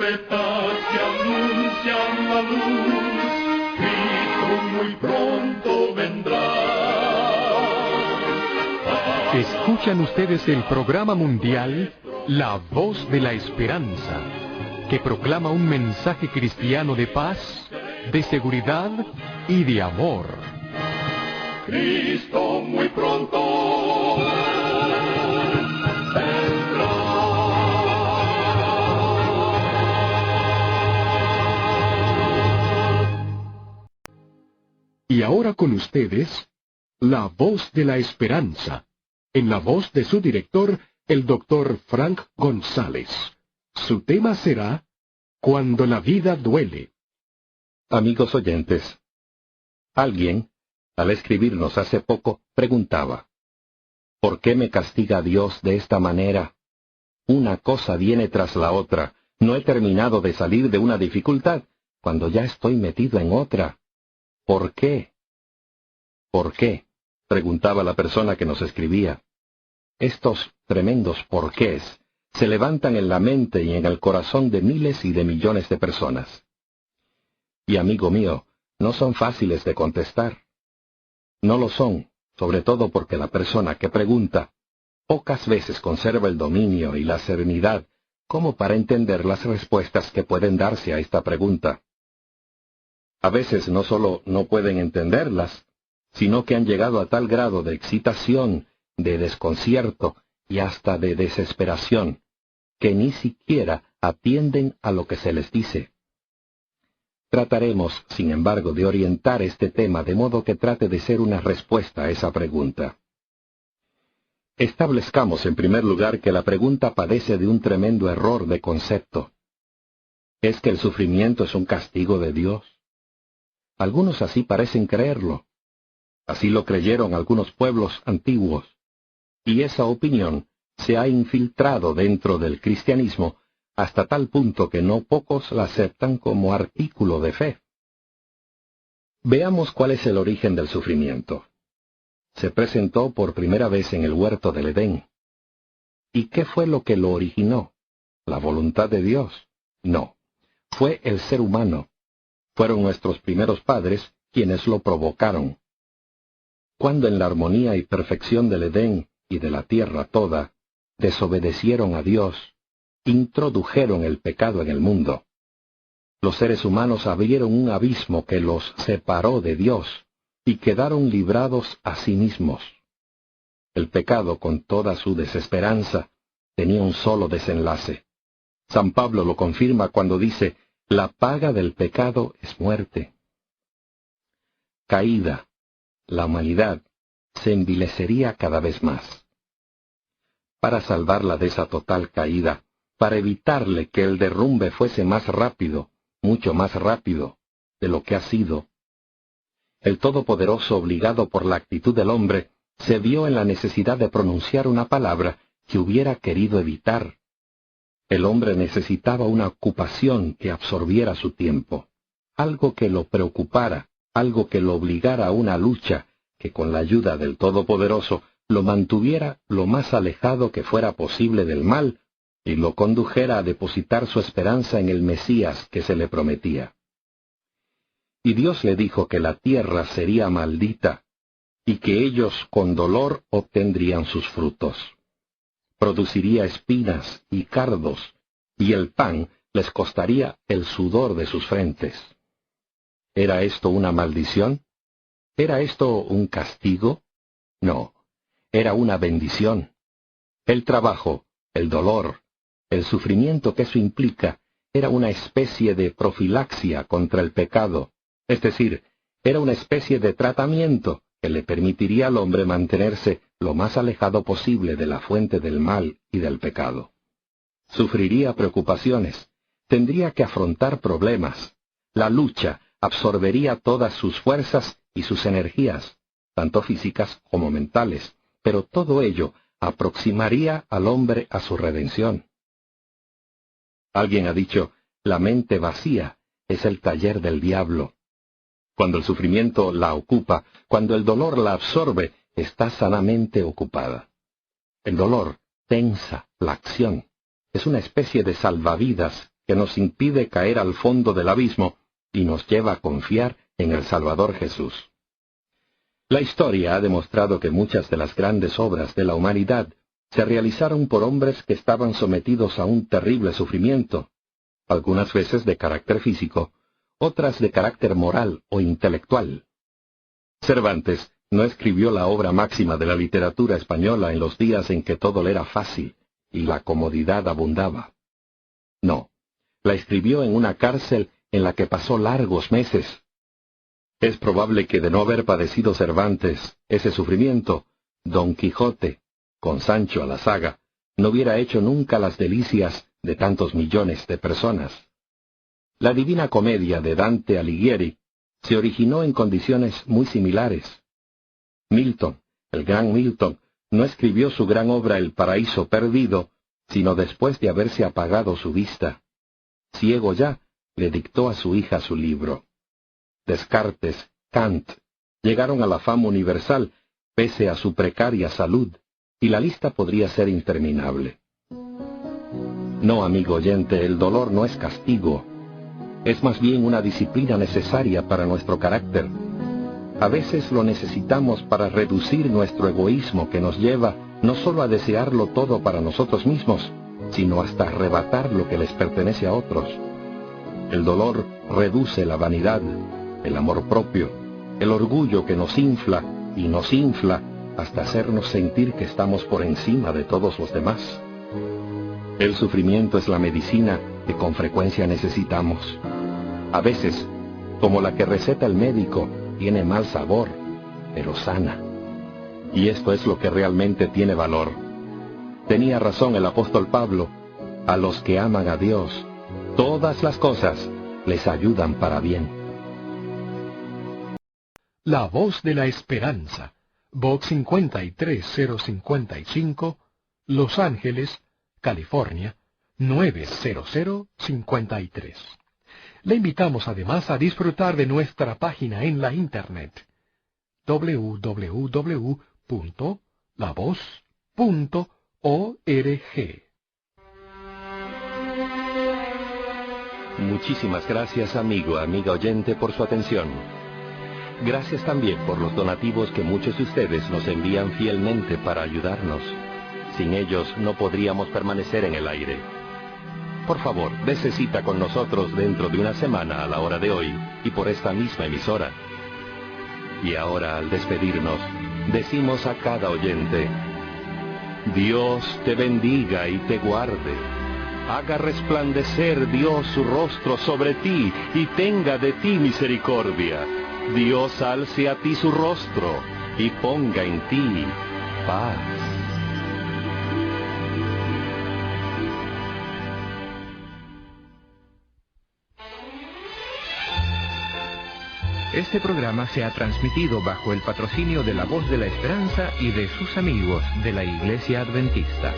trompetas que anuncian la luz, Cristo muy pronto vendrá. Escuchan ustedes el programa mundial La Voz de la Esperanza, que proclama un mensaje cristiano de paz, de seguridad y de amor. Cristo muy pronto vendrá. Y ahora con ustedes, La Voz de la Esperanza, en la voz de su director, el Dr. Frank González. Su tema será Cuando la vida duele. Amigos oyentes, alguien, al escribirnos hace poco, preguntaba: ¿por qué me castiga Dios de esta manera? Una cosa viene tras la otra. No he terminado de salir de una dificultad, cuando ya estoy metido en otra. ¿Por qué? ¿Por qué?, preguntaba la persona que nos escribía. Estos tremendos porqués se levantan en la mente y en el corazón de miles y de millones de personas. Y amigo mío, no son fáciles de contestar. No lo son, sobre todo porque la persona que pregunta pocas veces conserva el dominio y la serenidad como para entender las respuestas que pueden darse a esta pregunta. A veces no solo no pueden entenderlas, sino que han llegado a tal grado de excitación, de desconcierto y hasta de desesperación, que ni siquiera atienden a lo que se les dice. Trataremos, sin embargo, de orientar este tema de modo que trate de ser una respuesta a esa pregunta. Establezcamos en primer lugar que la pregunta padece de un tremendo error de concepto. ¿Es que el sufrimiento es un castigo de Dios? Algunos así parecen creerlo. Así lo creyeron algunos pueblos antiguos. Y esa opinión se ha infiltrado dentro del cristianismo hasta tal punto que no pocos la aceptan como artículo de fe. Veamos cuál es el origen del sufrimiento. Se presentó por primera vez en el huerto del Edén. ¿Y qué fue lo que lo originó? ¿La voluntad de Dios? No. Fue el ser humano. Fueron nuestros primeros padres quienes lo provocaron. Cuando en la armonía y perfección del Edén y de la tierra toda desobedecieron a Dios, introdujeron el pecado en el mundo. Los seres humanos abrieron un abismo que los separó de Dios y quedaron librados a sí mismos. El pecado, con toda su desesperanza, tenía un solo desenlace. San Pablo lo confirma cuando dice: la paga del pecado es muerte. Caída, la humanidad se envilecería cada vez más. Para salvarla de esa total caída, para evitarle que el derrumbe fuese más rápido, mucho más rápido, de lo que ha sido, el Todopoderoso, obligado por la actitud del hombre, se vio en la necesidad de pronunciar una palabra que hubiera querido evitar. El hombre necesitaba una ocupación que absorbiera su tiempo, algo que lo preocupara, algo que lo obligara a una lucha que con la ayuda del Todopoderoso lo mantuviera lo más alejado que fuera posible del mal y lo condujera a depositar su esperanza en el Mesías que se le prometía. Y Dios le dijo que la tierra sería maldita y que ellos con dolor obtendrían sus frutos. Produciría espinas y cardos, y el pan les costaría el sudor de sus frentes. ¿Era esto una maldición? ¿Era esto un castigo? No, era una bendición. El trabajo, el dolor, el sufrimiento que eso implica, era una especie de profilaxia contra el pecado, es decir, era una especie de tratamiento que le permitiría al hombre mantenerse lo más alejado posible de la fuente del mal y del pecado. Sufriría preocupaciones, tendría que afrontar problemas. La lucha absorbería todas sus fuerzas y sus energías, tanto físicas como mentales, pero todo ello aproximaría al hombre a su redención. Alguien ha dicho: la mente vacía es el taller del diablo. Cuando el sufrimiento la ocupa, cuando el dolor la absorbe, está sanamente ocupada. El dolor tensa la acción. Es una especie de salvavidas que nos impide caer al fondo del abismo y nos lleva a confiar en el Salvador Jesús. La historia ha demostrado que muchas de las grandes obras de la humanidad se realizaron por hombres que estaban sometidos a un terrible sufrimiento, algunas veces de carácter físico, otras de carácter moral o intelectual. Cervantes no escribió la obra máxima de la literatura española en los días en que todo le era fácil y la comodidad abundaba. No, la escribió en una cárcel en la que pasó largos meses. Es probable que de no haber padecido Cervantes ese sufrimiento, Don Quijote, con Sancho a la saga, no hubiera hecho nunca las delicias de tantos millones de personas. La Divina Comedia de Dante Alighieri se originó en condiciones muy similares. Milton, el gran Milton, no escribió su gran obra El Paraíso Perdido, sino después de haberse apagado su vista. Ciego ya, le dictó a su hija su libro. Descartes, Kant, llegaron a la fama universal, pese a su precaria salud, y la lista podría ser interminable. No, amigo oyente, el dolor no es castigo. Es más bien una disciplina necesaria para nuestro carácter. A veces lo necesitamos para reducir nuestro egoísmo que nos lleva no solo a desearlo todo para nosotros mismos, sino hasta arrebatar lo que les pertenece a otros. El dolor reduce la vanidad, el amor propio, el orgullo que nos infla y nos infla hasta hacernos sentir que estamos por encima de todos los demás. El sufrimiento es la medicina que con frecuencia necesitamos. A veces, como la que receta el médico, tiene mal sabor, pero sana. Y esto es lo que realmente tiene valor. Tenía razón el apóstol Pablo: a los que aman a Dios, todas las cosas les ayudan para bien. La Voz de la Esperanza, Box 53055, Los Ángeles, California, 90053. Le invitamos además a disfrutar de nuestra página en la Internet, www.lavoz.org. Muchísimas gracias, amigo, amiga oyente, por su atención. Gracias también por los donativos que muchos de ustedes nos envían fielmente para ayudarnos. Sin ellos no podríamos permanecer en el aire. Por favor, dése cita con nosotros dentro de una semana a la hora de hoy y por esta misma emisora. Y ahora, al despedirnos, decimos a cada oyente: Dios te bendiga y te guarde. Haga resplandecer Dios su rostro sobre ti y tenga de ti misericordia. Dios alce a ti su rostro y ponga en ti paz. Este programa se ha transmitido bajo el patrocinio de La Voz de la Esperanza y de sus amigos de la Iglesia Adventista.